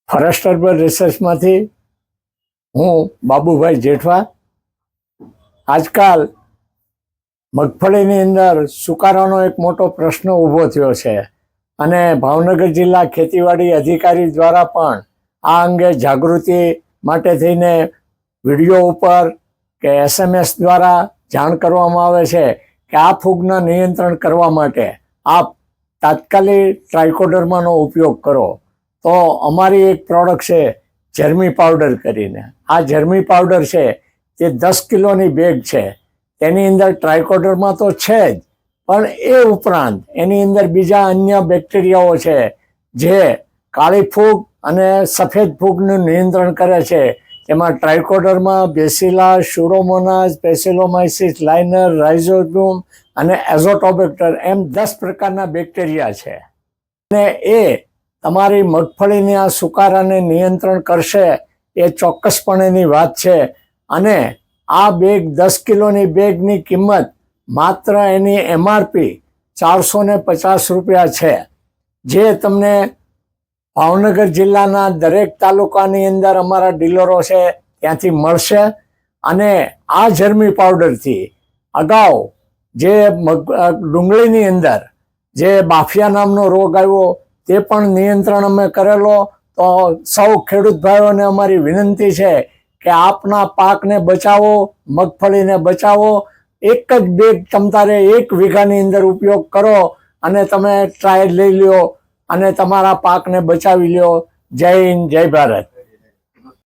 Forest urban રિસર્ચમાંથી હું બાબુભાઈ જેઠવા. આજકાલ મગફળીની અંદર સુકારાનો એક મોટો પ્રશ્ન ઊભો થયો છે અને ભાવનગર જિલ્લા ખેતીવાડી અધિકારી દ્વારા પણ આ અંગે જાગૃતિ માટે થઈને વિડીયો ઉપર કે SMS દ્વારા જાણ કરવામાં આવે છે કે આ ફૂગના નિયંત્રણ કરવા માટે આપ તાત્કાલિક ટ્રાઇકોડર્માનો ઉપયોગ કરો. તો અમારી એક પ્રોડક્ટ છે જર્મી પાવડર કરીને. આ જર્મી પાવડર છે તે 10 કિલોની બેગ છે. તેની અંદર ટ્રાઇકોડર્મા તો છે જ, પણ એ ઉપરાંત એની અંદર બીજા અન્ય બેક્ટેરિયાઓ છે જે કાળી ફૂગ અને સફેદ ફૂગનું નિયંત્રણ કરે છે. તેમાં ટ્રાઇકોડર્મા, બેસિલા, સ્યુડોમોનાસ, બેસિલોમાઇસિસ, લાઇનર, રાઇઝોબિયમ અને એઝોટોબેક્ટર એમ 10 પ્રકારના બેક્ટેરિયા છે અને એ તમારી મગફળીની આ સુકારાને નિયંત્રણ કરશે એ ચોક્કસપણેની વાત છે. અને આ બેગ 10 કિલોની બેગની કિંમત માત્ર એની MRP 450 રૂપિયા છે, જે તમને ભાવનગર જિલ્લાના દરેક તાલુકાની અંદર અમારા ડીલરો છે ત્યાંથી મળશે. અને આ જર્મી પાવડરથી અગાઉ જે ડુંગળીની અંદર જે બાફિયા નામનો રોગ આવ્યો તે પણ નિયંત્રણ અમે કરેલો. તો સૌ ખેડૂત ભાઈઓને અમારી વિનંતી છે કે આપના પાકને બચાવો, મગફળીને બચાવો. એક જ બેગ તમતારે 1 વીઘાની અંદર ઉપયોગ કરો અને તમે ટ્રાયલ લઈ લ્યો અને તમારા પાકને બચાવી લ્યો. જય હિન્દ, જય ભારત.